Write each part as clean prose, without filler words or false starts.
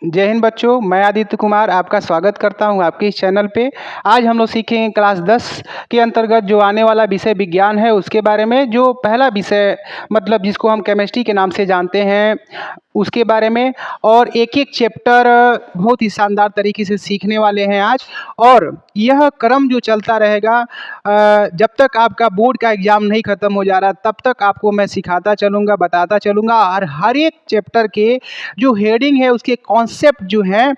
जय हिंद बच्चों, मैं आदित्य कुमार आपका स्वागत करता हूं आपके इस चैनल पे। आज हम लोग सीखेंगे क्लास 10 के अंतर्गत जो आने वाला विषय विज्ञान है उसके बारे में। जो पहला विषय मतलब जिसको हम केमिस्ट्री के नाम से जानते हैं उसके बारे में, और एक एक चैप्टर बहुत ही शानदार तरीके से सीखने वाले हैं आज। और यह क्रम जो चलता रहेगा जब तक आपका बोर्ड का एग्ज़ाम नहीं ख़त्म हो जा रहा तब तक आपको मैं सिखाता चलूँगा, बताता चलूँगा। और हर एक चैप्टर के जो हेडिंग है उसके कॉन्सेप्ट जो हैं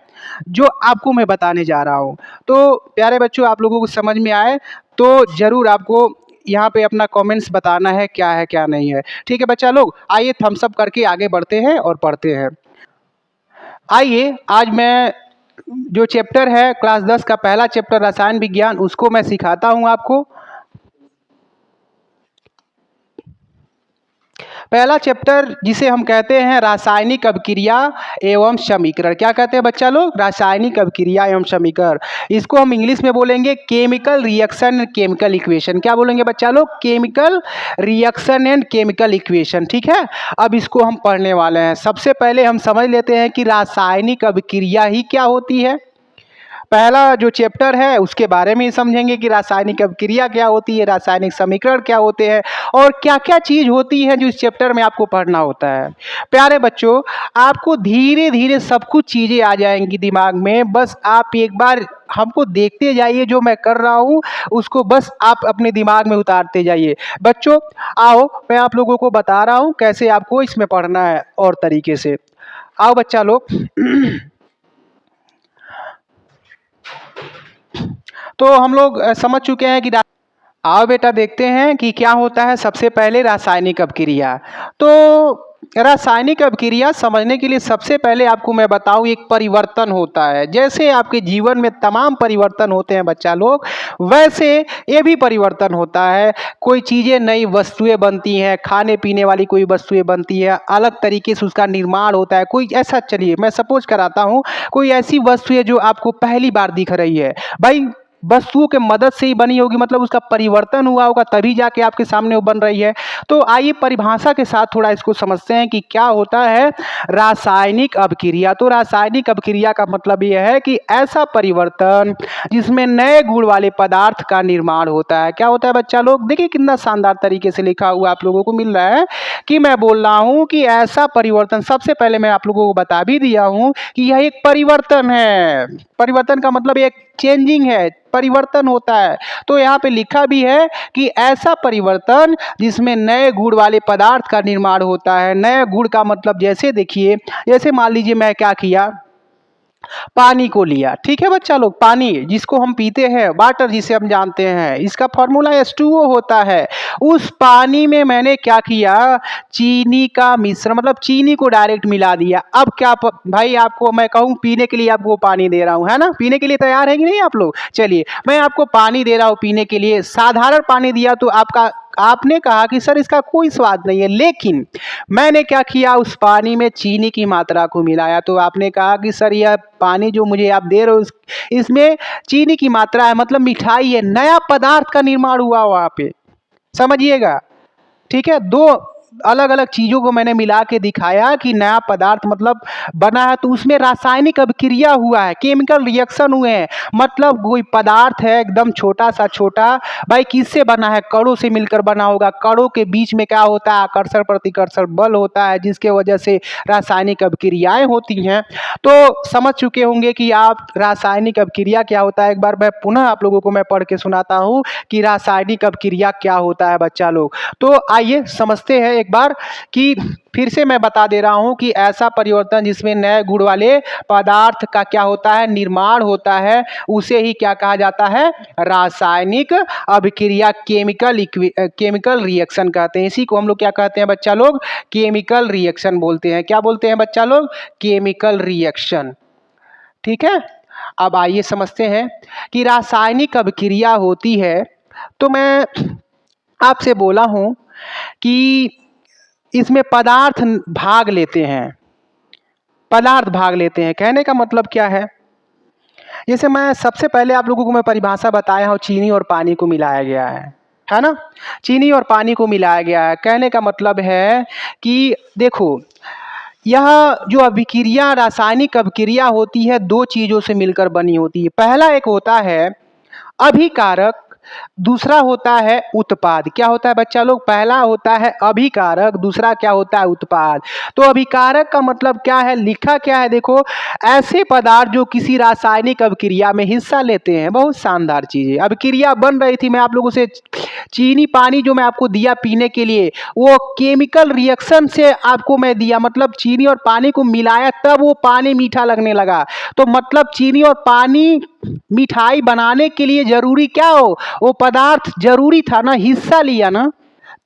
जो आपको मैं बताने जा रहा हूँ। तो प्यारे बच्चों, आप लोगों को समझ में आए तो ज़रूर आपको यहाँ पे अपना कमेंट्स बताना है क्या नहीं है। ठीक है बच्चा लोग, आइए थम्स अप करके आगे बढ़ते हैं और पढ़ते हैं। आइए आज मैं जो चैप्टर है क्लास 10 का पहला चैप्टर रसायन विज्ञान उसको मैं सिखाता हूँ आपको। पहला चैप्टर जिसे हम कहते हैं रासायनिक अभिक्रिया एवं समीकरण। क्या कहते हैं बच्चा लोग? रासायनिक अभिक्रिया एवं समीकरण। इसको हम इंग्लिश में बोलेंगे chemical reaction and chemical equation. क्या बोलेंगे बच्चा लोग? Chemical reaction and chemical equation. ठीक है, अब इसको हम पढ़ने वाले हैं। सबसे पहले हम समझ लेते हैं कि रासायनिक अभिक्रिया ही क्या होती है। पहला जो चैप्टर है उसके बारे में ही समझेंगे कि रासायनिक अभिक्रिया क्या होती है, रासायनिक समीकरण क्या होते हैं और क्या क्या चीज़ होती है जो इस चैप्टर में आपको पढ़ना होता है। प्यारे बच्चों, आपको धीरे धीरे सब कुछ चीज़ें आ जाएंगी दिमाग में। बस आप एक बार हमको देखते जाइए, जो मैं कर रहा हूँ उसको बस आप अपने दिमाग में उतारते जाइए। बच्चों आओ, मैं आप लोगों को बता रहा हूँ कैसे आपको इसमें पढ़ना है और तरीके से। आओ बच्चा लोग। तो हम लोग समझ चुके हैं कि आओ बेटा देखते हैं कि क्या होता है। सबसे पहले रासायनिक अभिक्रिया। तो रासायनिक अभिक्रिया समझने के लिए सबसे पहले आपको मैं बताऊं, एक परिवर्तन होता है। जैसे आपके जीवन में तमाम परिवर्तन होते हैं बच्चा लोग, वैसे ये भी परिवर्तन होता है। कोई चीज़ें, नई वस्तुएं बनती हैं, खाने पीने वाली कोई वस्तुएं बनती है, अलग तरीके से उसका निर्माण होता है। कोई ऐसा, चलिए मैं सपोज कराता हूँ, कोई ऐसी वस्तु है जो आपको पहली बार दिख रही है। भाई वस्तुओं के मदद से ही बनी होगी, मतलब उसका परिवर्तन हुआ होगा तभी जाके आपके सामने वो बन रही है। तो आइए परिभाषा के साथ थोड़ा इसको समझते हैं कि क्या होता है रासायनिक अभिक्रिया। तो रासायनिक अभिक्रिया का मतलब यह है कि ऐसा परिवर्तन जिसमें नए गुण वाले पदार्थ का निर्माण होता है। क्या होता है बच्चा लोग? देखिए कितना शानदार तरीके से लिखा हुआ आप लोगों को मिल रहा है कि मैं बोल रहा हूँ कि ऐसा परिवर्तन, सबसे पहले मैं आप लोगों को बता भी दिया हूँ कि यह एक परिवर्तन है। परिवर्तन का मतलब एक चेंजिंग है, परिवर्तन होता है। तो यहाँ पे लिखा भी है कि ऐसा परिवर्तन जिसमें नए गुण वाले पदार्थ का निर्माण होता है। नए गुण का मतलब जैसे देखिए, जैसे मान लीजिए मैं क्या किया, पानी को लिया। ठीक है बच्चा लोग, पानी जिसको हम पीते हैं, वाटर जिसे हम जानते हैं, इसका फॉर्मूला H2O होता है। उस पानी में मैंने क्या किया, चीनी का मिश्रण, मतलब चीनी को डायरेक्ट मिला दिया। अब क्या भाई आपको मैं कहूँ पीने के लिए आपको पानी दे रहा हूँ, है ना? पीने के लिए तैयार है कि नहीं आप लोग? चलिए मैं आपको पानी दे रहा हूँ पीने के लिए। साधारण पानी दिया तो आपने कहा कि सर इसका कोई स्वाद नहीं है, लेकिन मैंने क्या किया, उस पानी में चीनी की मात्रा को मिलाया। तो आपने कहा कि सर यह पानी जो मुझे आप दे रहे हो इसमें चीनी की मात्रा है, मतलब मिठाई है, नया पदार्थ का निर्माण हुआ वहाँ पे। समझिएगा, ठीक है? दो अलग अलग चीज़ों को मैंने मिला के दिखाया कि नया पदार्थ मतलब बना है, तो उसमें रासायनिक अभिक्रिया हुआ है, केमिकल रिएक्शन हुए हैं। मतलब कोई पदार्थ है एकदम छोटा सा छोटा, भाई किससे बना है? कणों से मिलकर बना होगा। कणों के बीच में क्या होता है? आकर्षण प्रतिकर्षण बल होता है, जिसके वजह से रासायनिक अभिक्रियाएं होती हैं। तो समझ चुके होंगे कि आप रासायनिक अभिक्रिया क्या होता है। एक बार मैं पुनः आप लोगों को मैं पढ़ के सुनाता हूँ कि रासायनिक अभिक्रिया क्या होता है बच्चा लोग। तो आइए समझते हैं एक बार कि फिर से मैं बता दे रहा हूं कि ऐसा परिवर्तन जिसमें नए गुण वाले पदार्थ का क्या होता है, निर्माण होता है, उसे ही क्या कहा जाता है? रासायनिक अभिक्रिया, केमिकल रिएक्शन कहते हैं। इसी को हम लोग क्या कहते हैं बच्चा लोग? केमिकल रिएक्शन बोलते हैं। क्या बोलते हैं बच्चा लोग? Chemical reaction. ठीक है, अब आइए समझते हैं कि रासायनिक अभिक्रिया होती है। तो मैं आपसे बोला हूं कि इसमें पदार्थ भाग लेते हैं, पदार्थ भाग लेते हैं। कहने का मतलब क्या है, जैसे मैं सबसे पहले आप लोगों को मैं परिभाषा बताया हूँ, चीनी और पानी को मिलाया गया है ना? चीनी और पानी को मिलाया गया है। कहने का मतलब है कि देखो, यह जो अभिक्रिया रासायनिक अभिक्रिया होती है दो चीज़ों से मिलकर बनी होती है। पहला एक होता है अभिकारक, दूसरा होता है उत्पाद। क्या होता है बच्चा लोग? पहला होता है अभिकारक, दूसरा क्या होता है? उत्पाद। तो अभिकारक का मतलब क्या है? लिखा क्या है देखो, ऐसे पदार्थ जो किसी रासायनिक अभिक्रिया में हिस्सा लेते हैं। बहुत शानदार चीज़ है। अभिक्रिया बन रही थी, मैं आप लोगों से चीनी पानी जो मैं आपको दिया पीने के लिए, वो केमिकल रिएक्शन से आपको मैं दिया, मतलब चीनी और पानी को मिलाया तब वो पानी मीठा लगने लगा। तो मतलब चीनी और पानी मिठाई बनाने के लिए जरूरी क्या हो? वो पदार्थ जरूरी था ना, हिस्सा लिया ना,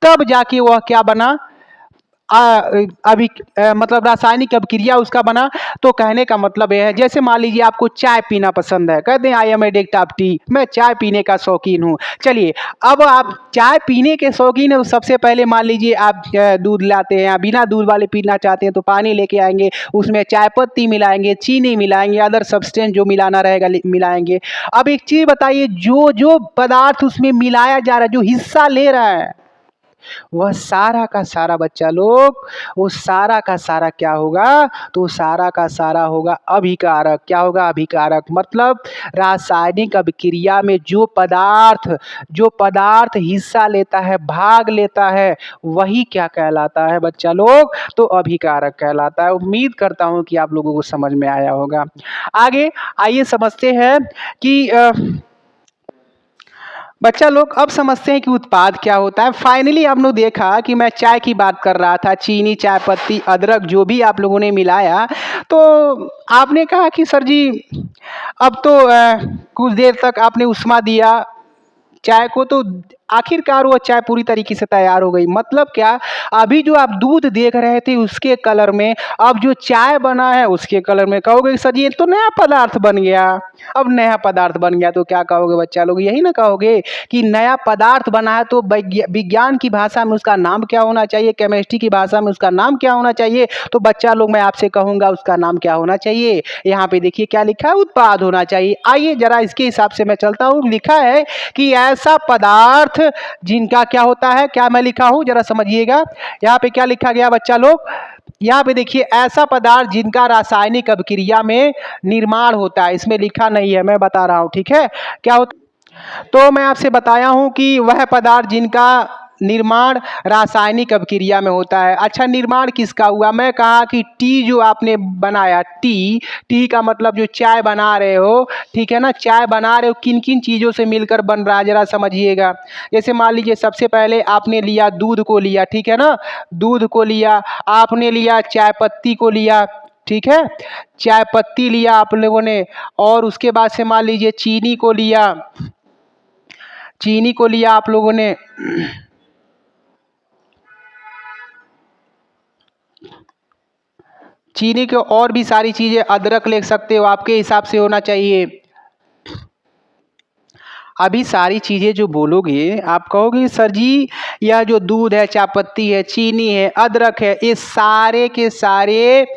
तब जाके वह क्या बना? अभी मतलब रासायनिक अभिक्रिया उसका बना। तो कहने का मतलब यह है, जैसे मान लीजिए आपको चाय पीना पसंद है, कहते हैं I am edict of T, मैं चाय पीने का शौकीन हूँ। चलिए, अब आप चाय पीने के शौकीन है तो सबसे पहले मान लीजिए आप दूध लाते हैं, बिना दूध वाले पीना चाहते हैं तो पानी लेके आएंगे, उसमें चाय पत्ती मिलाएंगे, चीनी मिलाएंगे, अदर सब्सटेंस जो मिलाना रहेगा मिलाएंगे। अब एक चीज़ बताइए, जो जो पदार्थ उसमें मिलाया जा रहा है, जो हिस्सा ले रहा है, वह सारा का सारा बच्चा लोग, वो सारा का सारा क्या होगा? तो सारा का सारा होगा अभिकारक। क्या होगा? अभिकारक। मतलब रासायनिक अभिक्रिया में जो पदार्थ हिस्सा लेता है, भाग लेता है, वही क्या कहलाता है बच्चा लोग? तो अभिकारक कहलाता है। उम्मीद करता हूँ कि आप लोगों को समझ में आया होगा। आगे आइए समझते हैं कि बच्चा लोग अब समझते हैं कि उत्पाद क्या होता है। फाइनली आपने देखा कि मैं चाय की बात कर रहा था, चीनी, चाय पत्ती, अदरक जो भी आप लोगों ने मिलाया, तो आपने कहा कि सर जी अब तो कुछ देर तक आपने उष्मा दिया चाय को, तो आखिरकार वो चाय पूरी तरीके से तैयार हो गई। मतलब क्या? अभी जो आप दूध देख रहे थे उसके कलर में, अब जो चाय बना है उसके कलर में, कहोगे सर ये तो नया पदार्थ बन गया। अब नया पदार्थ बन गया तो क्या कहोगे बच्चा लोग? यही ना कहोगे कि नया पदार्थ बना है तो विज्ञान की भाषा में उसका नाम क्या होना चाहिए, केमिस्ट्री की भाषा में उसका नाम क्या होना चाहिए? तो बच्चा लोग मैं आपसे कहूँगा उसका नाम क्या होना चाहिए? यहाँ पे देखिए क्या लिखा है, उत्पाद होना चाहिए। आइए जरा इसके हिसाब से मैं चलता हूँ। लिखा है कि ऐसा पदार्थ जिनका क्या होता है, क्या मैं लिखा हूं जरा समझिएगा। यहाँ पे क्या लिखा गया बच्चा लोग? यहाँ पे देखिए, ऐसा पदार्थ जिनका रासायनिक अभिक्रिया में निर्माण होता है। इसमें लिखा नहीं है, मैं बता रहा हूं, ठीक है? क्या होता? तो मैं आपसे बताया हूं कि वह पदार्थ जिनका निर्माण रासायनिक अभिक्रिया में होता है। अच्छा, निर्माण किसका हुआ? मैं कहा कि टी जो आपने बनाया, टी का मतलब जो चाय बना रहे हो, ठीक है ना? चाय बना रहे हो, किन किन चीज़ों से मिलकर बन रहा है जरा समझिएगा। जैसे मान लीजिए सबसे पहले आपने लिया दूध को लिया, ठीक है ना? दूध को लिया, आपने लिया चाय पत्ती को लिया, ठीक है? चाय पत्ती लिया आप लोगों ने, और उसके बाद से मान लीजिए चीनी को लिया, चीनी को लिया आप लोगों ने, चीनी के और भी सारी चीज़ें, अदरक ले सकते हो, आपके हिसाब से होना चाहिए। अभी सारी चीज़ें जो बोलोगे आप कहोगे सर जी यह जो दूध है, चाय पत्ती है, चीनी है, अदरक है, ये सारे के सारे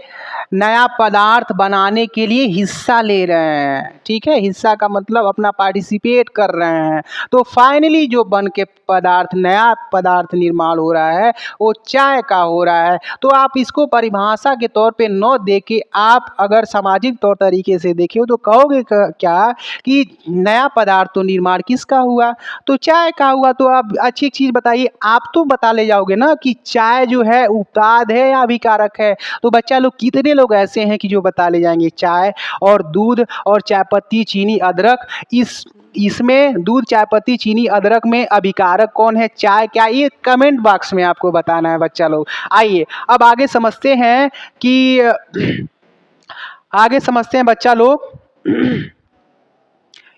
नया पदार्थ बनाने के लिए हिस्सा ले रहे हैं, ठीक है? हिस्सा का मतलब अपना पार्टिसिपेट कर रहे हैं। तो फाइनली जो बन के पदार्थ, नया पदार्थ निर्माण हो रहा है, वो चाय का हो रहा है। तो आप इसको परिभाषा के तौर पे न देके आप अगर सामाजिक तौर तरीके से देखिए तो कहोगे क्या कि नया पदार्थ तो निर्माण किसका हुआ? तो चाय का हुआ। तो आप अच्छी चीज़ बताइए, आप तो बता ले जाओगे ना कि चाय जो है उत्पाद है या अभिकारक है। तो बच्चा लोग कितने लोग ऐसे हैं कि जो बता ले जाएंगे चाय और दूध और चाय पत्ती, चीनी, अदरक, इसमें दूध, चाय पत्ती, चीनी, अदरक में अभिकारक कौन है, चाय क्या? ये कमेंट बॉक्स में आपको बताना है बच्चा लोग। आइए अब आगे समझते हैं कि आगे समझते हैं बच्चा लोग,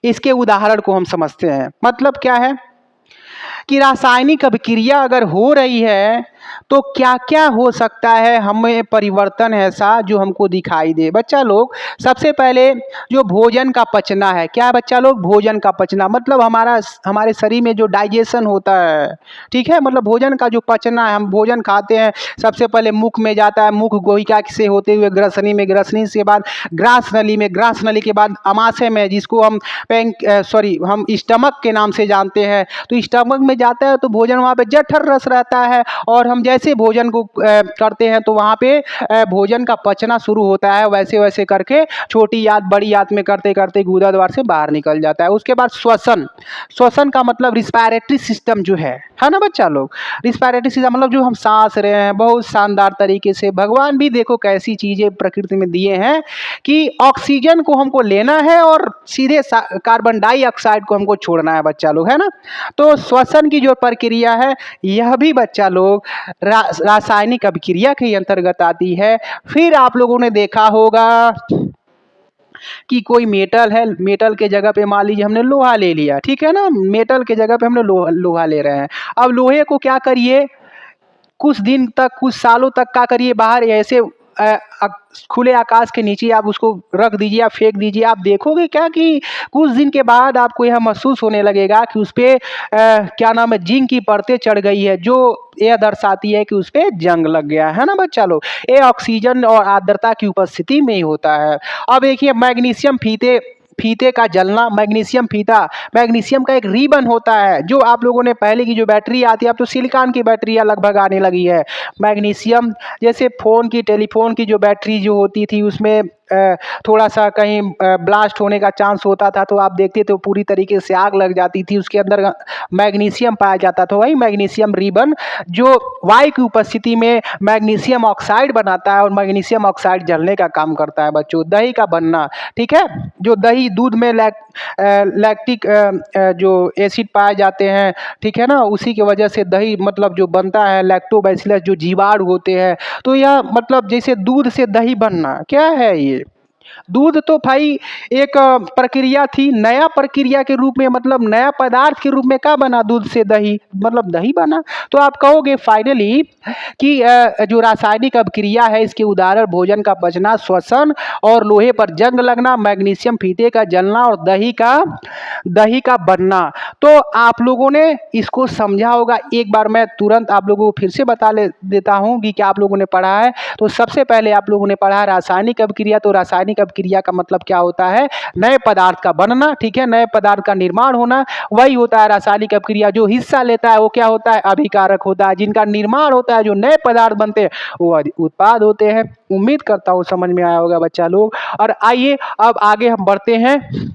इसके उदाहरण को हम समझते हैं। मतलब क्या है कि रासायनिक अभिक्रिया अगर हो रही है तो क्या क्या हो सकता है हमें परिवर्तन ऐसा जो हमको दिखाई दे। बच्चा लोग सबसे पहले जो भोजन का पचना है, क्या है बच्चा लोग? भोजन का पचना मतलब हमारे शरीर में जो डाइजेशन होता है, ठीक है? मतलब भोजन का जो पचना है, हम भोजन खाते हैं, सबसे पहले मुख में जाता है, मुख गोहिका से होते हुए ग्रसनी में, ग्रसनी से बाद ग्रास नली में, ग्रास नली के बाद अमाशय में, जिसको हम हम स्टमक के नाम से जानते हैं। तो स्टमक में जाता है तो भोजन वहाँ पे जठर रस रहता है, और हम जैसे जैसे भोजन को करते हैं तो वहाँ पे भोजन का पचना शुरू होता है, वैसे वैसे करके छोटी आंत बड़ी आंत में करते करते गुदा द्वार से बाहर निकल जाता है। उसके बाद श्वसन, श्वसन का मतलब रिस्पायरेटरी सिस्टम जो है ना बच्चा लोग, रिस्पायरेटरी सिस्टम मतलब जो हम सांस रहे हैं, बहुत शानदार तरीके से भगवान भी देखो कैसी चीज़ें प्रकृति में दिए हैं कि ऑक्सीजन को हमको लेना है और सीधे कार्बन डाइऑक्साइड को हमको छोड़ना है बच्चा लोग, है ना। तो श्वसन की जो प्रक्रिया है यह भी बच्चा लोग रासायनिक अभिक्रिया के अंतर्गत आती है। फिर आप लोगों ने देखा होगा कि कोई मेटल है, मेटल के जगह पे मान लीजिए हमने लोहा ले लिया, ठीक है ना, मेटल के जगह पे हमने लोहा ले रहे हैं। अब लोहे को क्या करिए, कुछ दिन तक, कुछ सालों तक क्या करिए, बाहर ऐसे खुले आकाश के नीचे आप उसको रख दीजिए, आप फेंक दीजिए, आप देखोगे क्या कि कुछ दिन के बाद आपको यह महसूस होने लगेगा कि उस पर क्या नाम है, जिंक की परतें चढ़ गई है, जो यह दर्शाती है कि उस पर जंग लग गया है ना बच्चा लोग। ये ऑक्सीजन और आर्द्रता की उपस्थिति में ही होता है। अब देखिए मैग्नीशियम फीते का जलना, मैग्नीशियम फीता, मैग्नीशियम का एक रिबन होता है, जो आप लोगों ने पहले की जो बैटरी आती है, अब तो सिलिकॉन की बैटरियाँ लगभग आने लगी है। मैग्नीशियम जैसे फ़ोन की, टेलीफोन की जो बैटरी जो होती थी उसमें थोड़ा सा कहीं ब्लास्ट होने का चांस होता था तो आप देखते तो पूरी तरीके से आग लग जाती थी, उसके अंदर मैग्नीशियम पाया जाता था। वही मैग्नीशियम रिबन जो वायु की उपस्थिति में मैग्नीशियम ऑक्साइड बनाता है और मैग्नीशियम ऑक्साइड जलने का काम करता है बच्चों। दही का बनना, ठीक है, जो दही दूध में लैक्टिक जो एसिड पाए जाते हैं, ठीक है ना, उसी की वजह से दही मतलब जो बनता है, लैक्टोबैसिलस जो जीवाणु होते हैं, तो यह मतलब जैसे दूध से दही बनना क्या है, ये दूध तो भाई एक प्रक्रिया थी, नया प्रक्रिया के रूप में, मतलब नया पदार्थ के रूप में क्या बना, दूध से दही, मतलब दही बना। तो आप कहोगे फाइनली कि जो रासायनिक अभिक्रिया है इसके उदाहरण भोजन का पचना, श्वसन और लोहे पर जंग लगना, मैग्नीशियम फीते का जलना और दही का बनना। तो आप लोगों ने इसको समझा होगा। एक बार मैं तुरंत आप लोगों को फिर से बता देता हूँ कि क्या आप लोगों ने पढ़ा है। तो सबसे पहले आप लोगों ने पढ़ा रासायनिक अभिक्रिया। तो रासायनिक अभिक्रिया का मतलब क्या होता है, नए पदार्थ का बनना, ठीक है, नए पदार्थ का निर्माण होना, वही होता है रासायनिक अभिक्रिया। जो हिस्सा लेता है वो क्या होता है, अभिकारक होता है। जिनका निर्माण होता है, जो नए पदार्थ बनते हैं वो उत्पाद होते हैं। उम्मीद करता हूँ समझ में आया होगा बच्चा लोग। और आइए अब आगे हम बढ़ते हैं।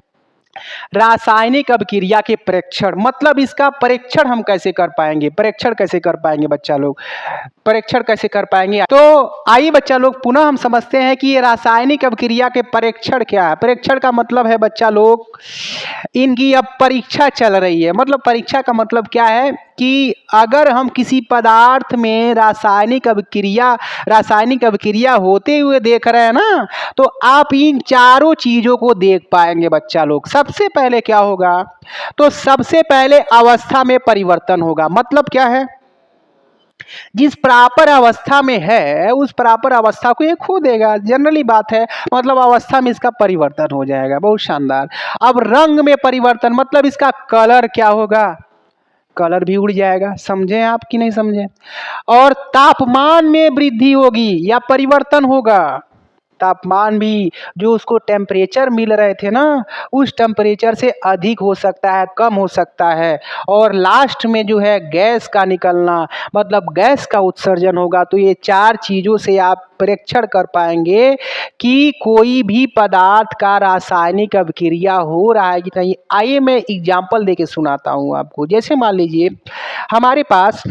रासायनिक अभिक्रिया के परीक्षण, मतलब इसका परीक्षण हम कैसे कर पाएंगे, परीक्षण कैसे कर पाएंगे बच्चा लोग, परीक्षण कैसे कर पाएंगे। तो आइए बच्चा लोग पुनः हम समझते हैं कि ये रासायनिक अभिक्रिया के परीक्षण क्या है। परीक्षण का मतलब है बच्चा लोग, इनकी अब परीक्षा चल रही है। मतलब परीक्षा का मतलब क्या है कि अगर हम किसी पदार्थ में रासायनिक अभिक्रिया होते हुए देख रहे हैं ना, तो आप इन चारों चीजों को देख पाएंगे बच्चा लोग। सबसे पहले क्या होगा, तो सबसे पहले अवस्था में परिवर्तन होगा। मतलब क्या है, जिस प्रॉपर अवस्था में है उस प्रॉपर अवस्था को ये खो देगा, जनरली बात है। मतलब अवस्था में इसका परिवर्तन हो जाएगा, बहुत शानदार। अब रंग में परिवर्तन, मतलब इसका कलर क्या होगा, कलर भी उड़ जाएगा। समझे आप कि नहीं समझे। और तापमान में वृद्धि होगी या परिवर्तन होगा, तापमान भी, जो उसको टेम्परेचर मिल रहे थे ना, उस टेम्परेचर से अधिक हो सकता है, कम हो सकता है। और लास्ट में जो है गैस का निकलना, मतलब गैस का उत्सर्जन होगा। तो ये चार चीज़ों से आप परीक्षण कर पाएंगे कि कोई भी पदार्थ का रासायनिक अभिक्रिया हो रहा है कि नहीं। आइए मैं एग्जाम्पल देके सुनाता हूँ आपको। जैसे मान लीजिए हमारे पास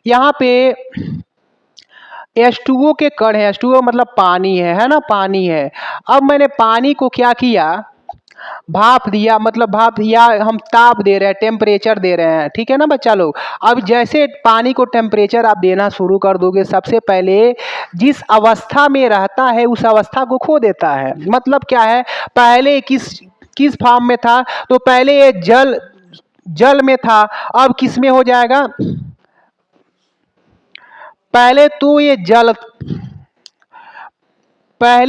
यहाँ पे H2O के कण है, H2O मतलब पानी है ना, पानी है। अब मैंने पानी को क्या किया, भाप दिया, मतलब भाप दिया, हम ताप दे रहे हैं, टेम्परेचर दे रहे हैं, ठीक है ना बच्चा लोग। अब जैसे पानी को टेम्परेचर आप देना शुरू कर दोगे, सबसे पहले जिस अवस्था में रहता है उस अवस्था को खो देता है। मतलब क्या है, पहले किस फॉर्म में था, तो पहले ये जल में था, अब किस में हो जाएगा, पहले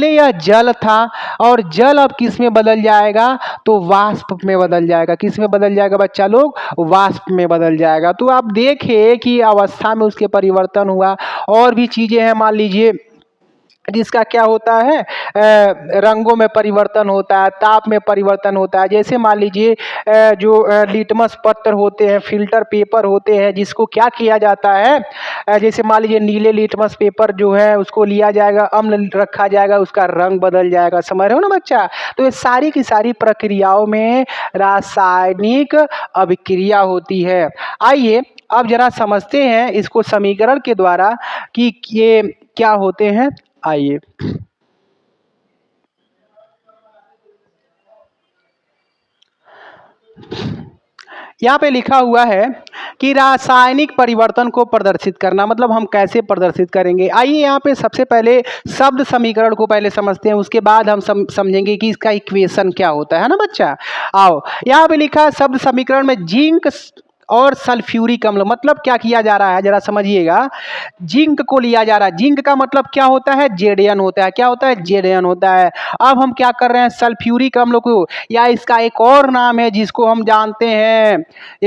यह जल था और जल अब किस में बदल जाएगा, तो वाष्प में बदल जाएगा। किस में बदल जाएगा बच्चा लोग, वाष्प में बदल जाएगा। तो आप देखें कि अवस्था में उसके परिवर्तन हुआ। और भी चीजें हैं, मान लीजिए जिसका क्या होता है, रंगों में परिवर्तन होता है, ताप में परिवर्तन होता है। जैसे मान लीजिए जो लिटमस पत्र होते हैं, फिल्टर पेपर होते हैं, जिसको क्या किया जाता है, जैसे मान लीजिए नीले लिटमस पेपर जो है उसको लिया जाएगा, अम्ल रखा जाएगा, उसका रंग बदल जाएगा। समझ रहे हो ना बच्चा? तो ये सारी की सारी प्रक्रियाओं में रासायनिक अभिक्रिया होती है। आइए अब जरा समझते हैं इसको समीकरण के द्वारा कि ये क्या होते हैं। आइए, यहाँ पे लिखा हुआ है कि रासायनिक परिवर्तन को प्रदर्शित करना, मतलब हम कैसे प्रदर्शित करेंगे। आइए यहाँ पे सबसे पहले शब्द समीकरण को पहले समझते हैं, उसके बाद हम समझेंगे कि इसका इक्वेशन क्या होता है ना बच्चा। आओ, यहाँ पे लिखा है शब्द समीकरण में जिंक और सल्फ्यूरिक अम्ल, मतलब क्या किया जा रहा है जरा समझिएगा। जिंक को लिया जा रहा है, जिंक का मतलब क्या होता है, जेडन होता है। क्या होता है, जेडन होता है। अब हम क्या कर रहे हैं, सल्फ्यूरिक अम्ल को, या इसका एक और नाम है जिसको हम जानते हैं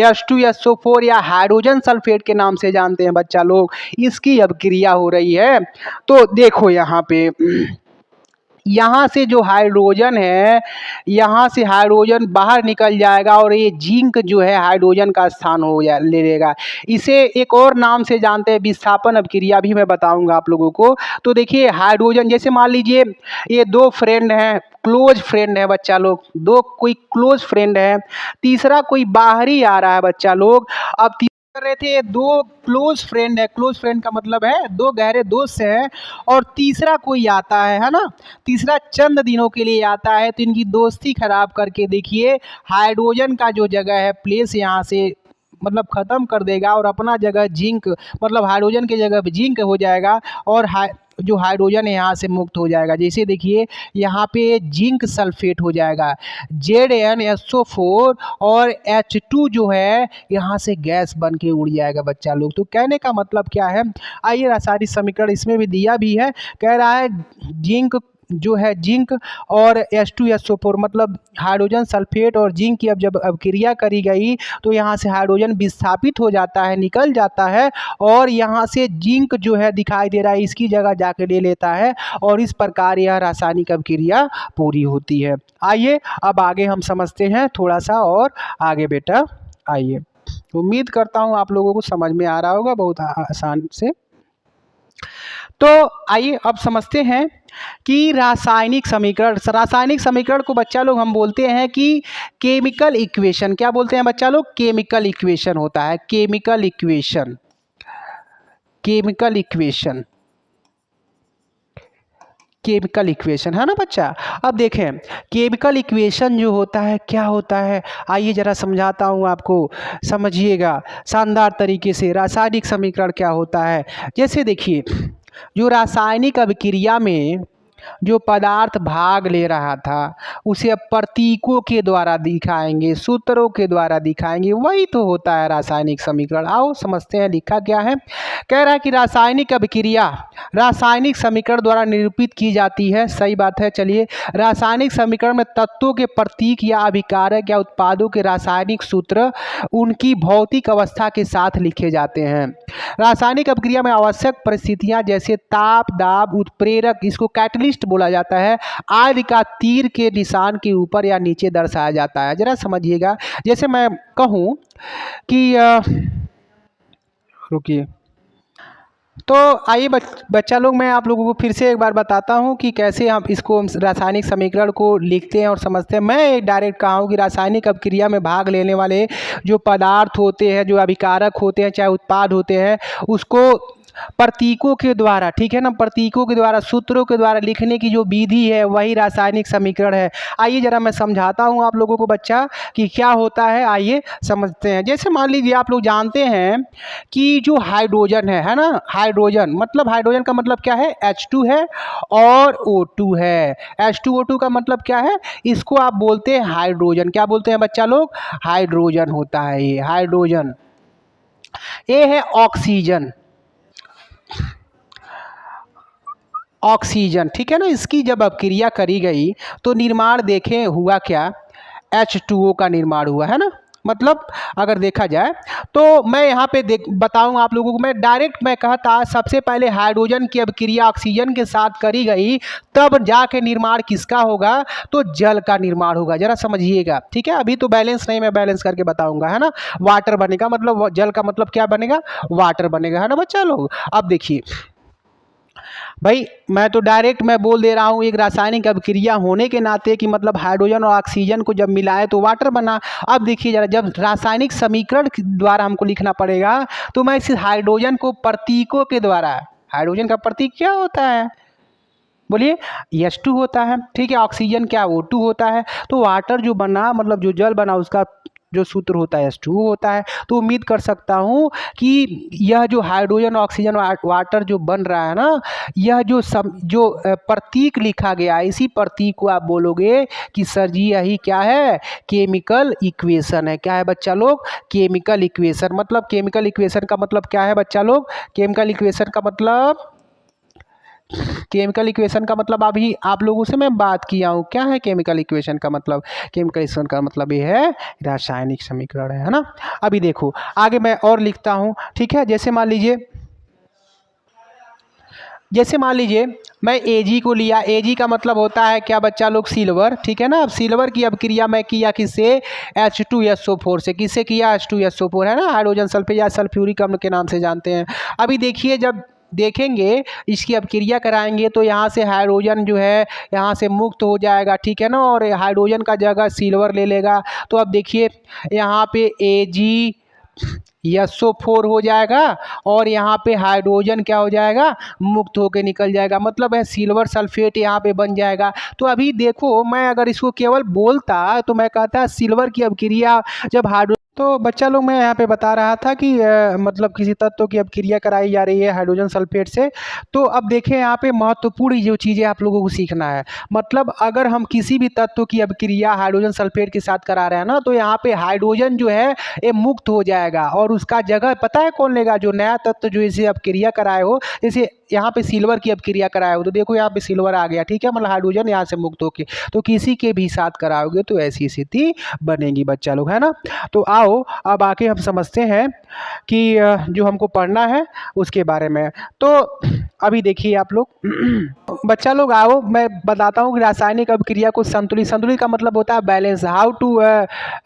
H2SO4 या हाइड्रोजन सल्फेट के नाम से जानते हैं बच्चा लोग, इसकी अभिक्रिया हो रही है। तो देखो यहाँ पे, यहाँ से जो हाइड्रोजन है, यहाँ से हाइड्रोजन बाहर निकल जाएगा और ये जिंक जो है हाइड्रोजन का स्थान हो जा ले लेगा। इसे एक और नाम से जानते हैं, विस्थापन अभिक्रिया भी मैं बताऊंगा आप लोगों को। तो देखिए हाइड्रोजन, जैसे मान लीजिए ये दो फ्रेंड हैं, क्लोज फ्रेंड है बच्चा लोग, दो कोई क्लोज फ्रेंड है, तीसरा कोई बाहरी आ रहा है बच्चा लोग। अब कर रहे थे, दो क्लोज फ्रेंड है, क्लोज फ्रेंड का मतलब है दो गहरे दोस्त हैं, और तीसरा कोई आता है ना, तीसरा चंद दिनों के लिए आता है, तो इनकी दोस्ती खराब करके देखिए हाइड्रोजन का जो जगह है प्लेस यहाँ से मतलब ख़त्म कर देगा, और अपना जगह जिंक, मतलब हाइड्रोजन की जगह जिंक हो जाएगा, और जो हाइड्रोजन है यहाँ से मुक्त हो जाएगा। जैसे देखिए यहाँ पे जिंक सल्फेट हो जाएगा, ZnSO4 और H2 जो है यहाँ से गैस बन के उड़ जाएगा बच्चा लोग। तो कहने का मतलब क्या है, आइए रासायनिक समीकरण इसमें भी दिया भी है, कह रहा है जिंक जो है, जिंक और H2SO4 मतलब हाइड्रोजन सल्फेट और जिंक की अब जब अभिक्रिया करी गई तो यहाँ से हाइड्रोजन विस्थापित हो जाता है, निकल जाता है, और यहाँ से जिंक जो है दिखाई दे रहा है इसकी जगह जाके ले लेता है, और इस प्रकार यह रासायनिक अभिक्रिया पूरी होती है। आइए अब आगे हम समझते हैं थोड़ा सा और आगे बेटा। आइए, उम्मीद करता हूँ आप लोगों को समझ में आ रहा होगा बहुत आसान से। तो आइए अब समझते हैं कि रासायनिक समीकरण को बच्चा लोग हम बोलते हैं कि केमिकल इक्वेशन। क्या बोलते हैं बच्चा लोग, केमिकल इक्वेशन होता है, chemical equation, chemical equation, chemical equation है ना बच्चा। अब देखें केमिकल इक्वेशन जो होता है क्या होता है, आइए जरा समझाता हूँ आपको, समझिएगा शानदार तरीके से। रासायनिक समीकरण क्या होता है, जैसे देखिए जो रासायनिक अभिक्रिया में जो पदार्थ भाग ले रहा था उसे अब प्रतीकों के द्वारा दिखाएंगे, सूत्रों के द्वारा दिखाएंगे, वही तो होता है रासायनिक समीकरण। आओ समझते हैं लिखा क्या है। कह रहा है कि रासायनिक अभिक्रिया रासायनिक समीकरण द्वारा निरूपित की जाती है। सही बात है। चलिए, रासायनिक समीकरण में तत्वों के प्रतीक या अभिकारक या उत्पादों के रासायनिक सूत्र उनकी भौतिक अवस्था के साथ लिखे जाते हैं। रासायनिक अभिक्रिया में आवश्यक परिस्थितियां जैसे ताप, दाब, उत्प्रेरक, इसको कैटलिस्ट बोला जाता है, आदि का तीर के निशान के ऊपर या नीचे दर्शाया जाता है। जरा समझिएगा, जैसे मैं कहूँ कि रुकिए, तो आइए बच्चा लोग मैं आप लोगों को फिर से एक बार बताता हूँ कि कैसे हम इसको रासायनिक समीकरण को लिखते हैं और समझते हैं। मैं डायरेक्ट कहा हूँ कि रासायनिक अभिक्रिया में भाग लेने वाले जो पदार्थ होते हैं, जो अभिकारक होते हैं, चाहे उत्पाद होते हैं, उसको प्रतीकों के द्वारा, ठीक है ना, प्रतीकों के द्वारा, सूत्रों के द्वारा लिखने की जो विधि है वही रासायनिक समीकरण है। आइए जरा मैं समझाता हूँ आप लोगों को बच्चा कि क्या होता है, आइए समझते हैं। जैसे मान लीजिए आप लोग जानते हैं कि जो हाइड्रोजन है ना, हाइड्रोजन मतलब, हाइड्रोजन का मतलब क्या है, H2 है और O2 है। H2O2 का मतलब क्या है, इसको आप बोलते हैं हाइड्रोजन। क्या बोलते हैं बच्चा लोग, हाइड्रोजन होता है ये, हाइड्रोजन। ये है ऑक्सीजन, ऑक्सीजन, ठीक है ना। इसकी जब अभिक्रिया करी गई तो निर्माण देखें हुआ क्या, H2O का निर्माण हुआ है ना, मतलब अगर देखा जाए तो मैं यहाँ पे बताऊंगा आप लोगों को। मैं कहता सबसे पहले हाइड्रोजन की अभिक्रिया ऑक्सीजन के साथ करी गई, तब जाके निर्माण किसका होगा, तो जल का निर्माण होगा। जरा समझिएगा, ठीक है। अभी तो बैलेंस नहीं, मैं बैलेंस करके बताऊंगा, है ना। वाटर बनेगा, मतलब जल का मतलब क्या बनेगा, वाटर बनेगा, है ना बच्चा लोग। अब देखिए भाई, मैं तो डायरेक्ट मैं बोल दे रहा हूँ, एक रासायनिक अभिक्रिया होने के नाते कि मतलब हाइड्रोजन और ऑक्सीजन को जब मिलाए तो वाटर बना। अब देखिए जरा, जब रासायनिक समीकरण के द्वारा हमको लिखना पड़ेगा तो मैं इस हाइड्रोजन को प्रतीकों के द्वारा, हाइड्रोजन का प्रतीक क्या होता है, बोलिए, H2 होता है, ठीक है। ऑक्सीजन क्या, O2 होता है। तो वाटर जो बना, मतलब जो जल बना, उसका जो सूत्र होता है H2 होता है। तो उम्मीद कर सकता हूँ कि यह जो हाइड्रोजन ऑक्सीजन वाटर जो बन रहा है ना, यह जो प्रतीक लिखा गया है, इसी प्रतीक को आप बोलोगे कि सर जी यही क्या है, केमिकल इक्वेशन है। क्या है बच्चा लोग, केमिकल इक्वेशन। मतलब केमिकल इक्वेशन का मतलब क्या है बच्चा लोग, केमिकल इक्वेशन का मतलब, केमिकल इक्वेशन का मतलब अभी आप लोगों से मैं बात किया हूँ। क्या है केमिकल इक्वेशन का मतलब, केमिकल इक्वेशन का मतलब ये है रासायनिक समीकरण है ना। अभी देखो आगे मैं और लिखता हूँ, ठीक है। जैसे मान लीजिए मैं Ag को लिया। Ag का मतलब होता है क्या बच्चा लोग, सिल्वर, ठीक है ना। अब सिल्वर की अभिक्रिया मैं किया किससे, H2SO4 से। किससे किया, H2SO4, है ना, हाइड्रोजन सल्फेट या सल्फ्यूरिक अम्ल के नाम से जानते हैं। अभी देखिए, जब देखेंगे इसकी अभिक्रिया कराएंगे तो यहाँ से हाइड्रोजन जो है यहाँ से मुक्त हो जाएगा, ठीक है ना, और हाइड्रोजन का जगह सिल्वर ले लेगा। तो अब देखिए यहाँ पे AgSO4 हो जाएगा और यहाँ पे हाइड्रोजन क्या हो जाएगा, मुक्त होकर निकल जाएगा। मतलब है सिल्वर सल्फेट यहाँ पे बन जाएगा। तो अभी देखो, मैं अगर इसको केवल बोलता तो मैं कहता सिल्वर की अभिक्रिया जब हाइड्रो, तो बच्चा लोग मैं यहाँ पे बता रहा था कि मतलब किसी तत्व की अभिक्रिया कराई जा रही है हाइड्रोजन सल्फेट से। तो अब देखें यहाँ पे महत्वपूर्ण जो चीज़ें आप लोगों को सीखना है। मतलब अगर हम किसी भी तत्व की अभिक्रिया हाइड्रोजन सल्फेट के साथ करा रहे हैं ना, तो यहाँ पे हाइड्रोजन जो है ये मुक्त हो जाएगा और उसका जगह पता है कौन लेगा, जो नया तत्व जो इसे अभिक्रिया कराए हो। जैसे यहाँ पे सिल्वर की अभिक्रिया कराए हो तो देखो यहाँ पे सिल्वर आ गया, ठीक है, मतलब हाइड्रोजन यहाँ से मुक्त होके। तो किसी के भी साथ कराओगे तो ऐसी स्थिति बनेगी बच्चा लोग, है ना। तो आओ अब आके हम समझते हैं कि जो हमको पढ़ना है उसके बारे में। तो अभी देखिए आप लोग बच्चा लोग, आओ मैं बताता हूँ कि रासायनिक अभिक्रिया को संतुलित, संतुलित का मतलब होता है balance, how to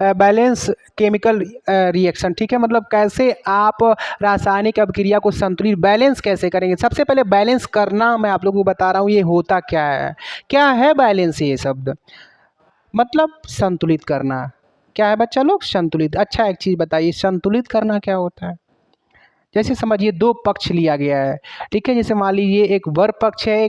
balance chemical reaction, ठीक है। मतलब कैसे आप रासायनिक अभिक्रिया को संतुलित, बैलेंस कैसे करेंगे। सबसे पहले बैलेंस करना मैं आप लोगों को बता रहा हूँ, ये होता क्या है बैलेंस, ये शब्द मतलब संतुलित करना। क्या है बच्चा लोग, संतुलित। अच्छा एक चीज़ बताइए, संतुलित करना क्या होता है। जैसे समझिए दो पक्ष लिया गया है, ठीक है। जैसे मान लीजिए एक वर पक्ष है,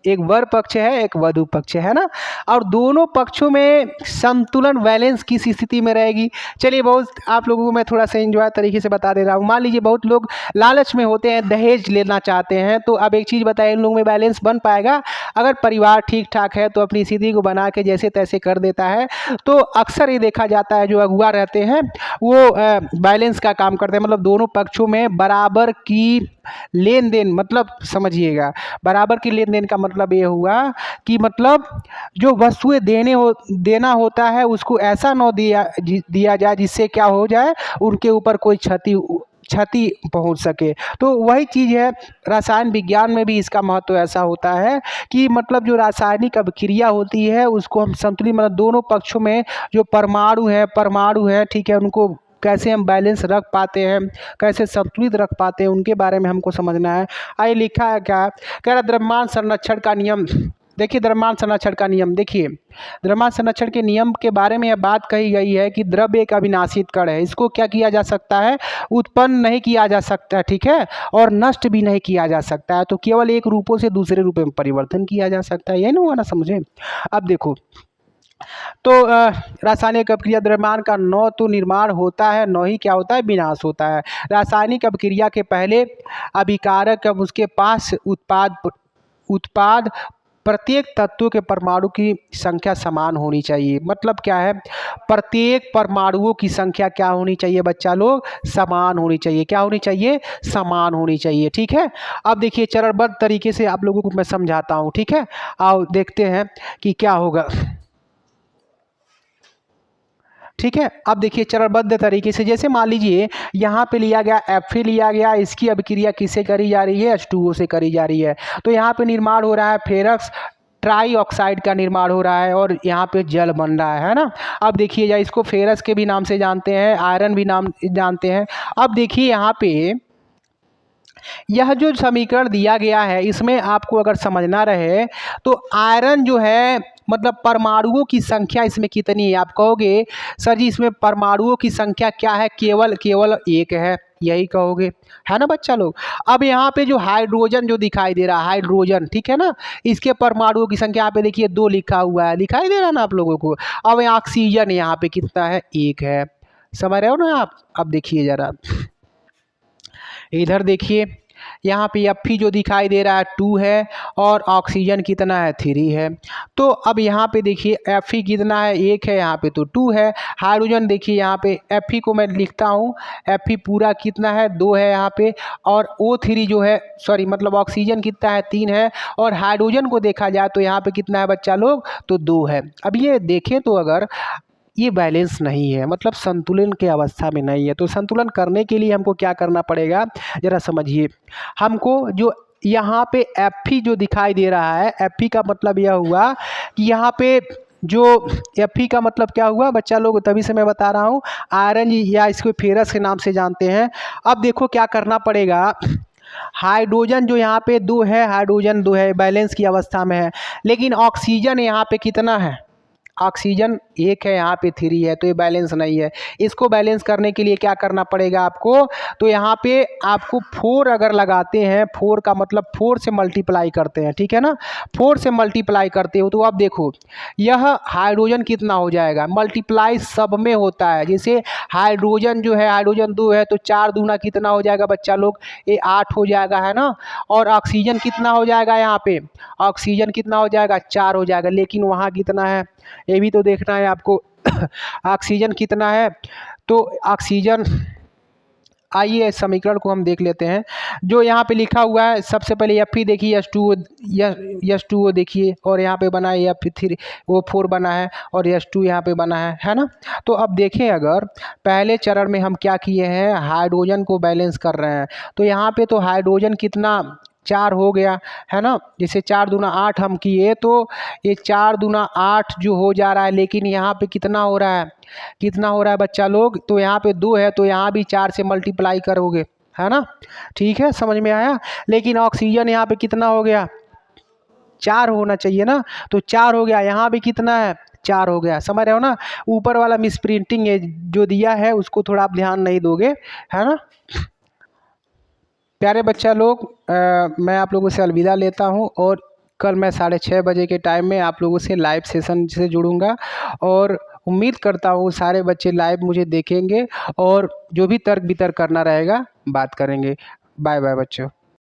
एक वर पक्ष है, एक वधु पक्ष है ना, और दोनों पक्षों में संतुलन बैलेंस किस स्थिति में रहेगी। चलिए बहुत आप लोगों को मैं थोड़ा सा एंजॉय तरीके से बता दे रहा हूँ। मान लीजिए बहुत लोग लालच में होते हैं, दहेज लेना चाहते हैं। तो अब एक चीज़ बताइए, इन लोगों में बैलेंस बन पाएगा। अगर परिवार ठीक ठाक है तो अपनी स्थिति को बना के जैसे तैसे कर देता है। तो अक्सर ये देखा जाता है जो अगुआ रहते हैं वो बैलेंस का काम करते हैं, मतलब दोनों पक्षों में बराबर की लेन देन, मतलब समझिएगा बराबर की लेन देन का मतलब ये हुआ कि मतलब जो वस्तुएं देना होता है उसको ऐसा न दिया जाए जिससे क्या हो जाए, उनके ऊपर कोई क्षति पहुंच सके। तो वही चीज़ है, रसायन विज्ञान में भी इसका महत्व ऐसा होता है कि मतलब जो रासायनिक अभिक्रिया होती है उसको हम संतुलित, मतलब दोनों पक्षों में जो परमाणु है, ठीक है, उनको कैसे हम बैलेंस रख पाते हैं, कैसे संतुलित रख पाते हैं, उनके बारे में हमको समझना है। आइए लिखा है क्या, कह रहा द्रव्यमान संरक्षण का नियम। देखिए द्रव्यमान संरक्षण का नियम, देखिए द्रव्यमान संरक्षण के नियम के बारे में यह बात कही गई है कि द्रव्य एक अविनाशित कण है, इसको क्या किया जा सकता है, उत्पन्न नहीं किया जा सकता, ठीक है, और नष्ट भी नहीं किया जा सकता है। तो केवल एक रूपों से दूसरे रूप में परिवर्तन किया जा सकता है, यही ना हुआ ना, समझे। अब देखो तो रासायनिक अभिक्रिया द्रव्यमान का न तो निर्माण होता है न ही क्या होता है, विनाश होता है। रासायनिक अभिक्रिया के पहले अभिकारक अब उसके पास उत्पाद प्रत्येक तत्व के परमाणु की संख्या समान होनी चाहिए। मतलब क्या है, प्रत्येक परमाणुओं की संख्या क्या होनी चाहिए बच्चा लोग, समान होनी चाहिए। क्या होनी चाहिए, समान होनी चाहिए, ठीक है। अब देखिए चरणबद्ध तरीके से आप लोगों को मैं समझाता हूँ, ठीक है। आओ देखते हैं कि क्या होगा। ठीक है। अब देखिए चरणबद्ध तरीके से, जैसे मान लीजिए यहाँ पे लिया गया Fe लिया गया, इसकी अभिक्रिया किससे करी जा रही है, H2O से करी जा रही है। तो यहाँ पे निर्माण हो रहा है फेरस ट्राई ऑक्साइड का निर्माण हो रहा है और यहाँ पे जल बन रहा है ना। अब देखिए या इसको फेरस के भी नाम से जानते हैं, आयरन भी नाम जानते हैं। अब देखिए यहाँ पे यह जो समीकरण दिया गया है इसमें आपको अगर समझना रहे तो आयरन जो है मतलब परमाणुओं की संख्या इसमें कितनी है। आप कहोगे सर जी इसमें परमाणुओं की संख्या क्या है, केवल एक है, यही कहोगे है ना बच्चा लोग। अब यहाँ पे जो हाइड्रोजन जो दिखाई दे रहा है, हाइड्रोजन ठीक है ना, इसके परमाणुओं की संख्या यहाँ पे देखिए 2 लिखा हुआ है, दिखाई दे रहा है ना आप लोगों को। अब ऑक्सीजन यहाँ पे कितना है, 1 है, समझ रहे हो ना आप। अब देखिए ज़रा इधर देखिए यहाँ पे Fe जो दिखाई दे रहा है 2 है और ऑक्सीजन कितना है, 3 है। तो अब यहाँ पे देखिए Fe कितना है, 1 है, यहाँ पे तो 2 है। हाइड्रोजन देखिए यहाँ पे Fe को मैं लिखता हूँ, Fe पूरा कितना है, 2 है यहाँ पे, और O3 जो है सॉरी मतलब ऑक्सीजन कितना है, 3 है, और हाइड्रोजन को देखा जाए तो यहाँ पे कितना है बच्चा लोग, तो 2 है। अब ये देखें तो अगर ये बैलेंस नहीं है, मतलब संतुलन की अवस्था में नहीं है, तो संतुलन करने के लिए हमको क्या करना पड़ेगा ज़रा समझिए। हमको जो यहाँ पे Fe जो दिखाई दे रहा है, Fe का मतलब यह हुआ कि यहाँ पे जो Fe का मतलब क्या हुआ बच्चा लोग, तभी से मैं बता रहा हूँ, आयरन या इसको फेरस के नाम से जानते हैं। अब देखो क्या करना पड़ेगा, हाइड्रोजन जो यहाँ पे 2 है, हाइड्रोजन 2 है, बैलेंस की अवस्था में है, लेकिन ऑक्सीजन यहाँ पे कितना है, ऑक्सीजन 1 है, यहाँ पे 3 है, तो ये बैलेंस नहीं है। इसको बैलेंस करने के लिए क्या करना पड़ेगा आपको, तो यहाँ पे आपको 4 अगर लगाते हैं, 4 का मतलब 4 से मल्टीप्लाई करते हैं, ठीक है ना, 4 से मल्टीप्लाई करते हो तो अब देखो यह हाइड्रोजन कितना हो जाएगा, मल्टीप्लाई सब में होता है। जैसे हाइड्रोजन जो है, हाइड्रोजन 2 है तो 4 दूना कितना हो जाएगा बच्चा लोग, ये 8 हो जाएगा, है ना। और ऑक्सीजन कितना हो जाएगा, यहाँ पे ऑक्सीजन कितना हो जाएगा, 4 हो जाएगा, लेकिन वहाँ कितना है ये भी तो देखना है आपको। ऑक्सीजन कितना है, तो ऑक्सीजन, आइए समीकरण को हम देख लेते हैं जो यहाँ पे लिखा हुआ है। सबसे पहले Fe देखिए, H2O देखिए, और यहाँ पे बना है F3O4 बना है, और H2 यहाँ पे बना है ना। तो अब देखें अगर पहले चरण में हम क्या किए हैं, हाइड्रोजन को बैलेंस कर रहे हैं, तो यहाँ पे तो हाइड्रोजन कितना 4 हो गया, है ना। जैसे 4 दूना 8 हम किए तो ये 4 दूना 8 जो हो जा रहा है, लेकिन यहाँ पे कितना हो रहा है, कितना हो रहा है बच्चा लोग, तो यहाँ पे 2 है तो यहाँ भी 4 से मल्टीप्लाई करोगे, है ना। ठीक है, समझ में आया। लेकिन ऑक्सीजन यहाँ पे कितना हो गया, 4 होना चाहिए ना, तो 4 हो गया, यहाँ भी कितना है, 4 हो गया, समझ रहे हो ना। ऊपर वाला मिस प्रिंटिंग जो दिया है उसको थोड़ा आप ध्यान नहीं दोगे, है ना। प्यारे बच्चा लोग, मैं आप लोगों से अलविदा लेता हूं, और कल मैं 6:30 बजे के टाइम में आप लोगों से लाइव सेशन से जुड़ूंगा, और उम्मीद करता हूं सारे बच्चे लाइव मुझे देखेंगे और जो भी तर्क वितर्क करना रहेगा बात करेंगे। बाय बाय बच्चों।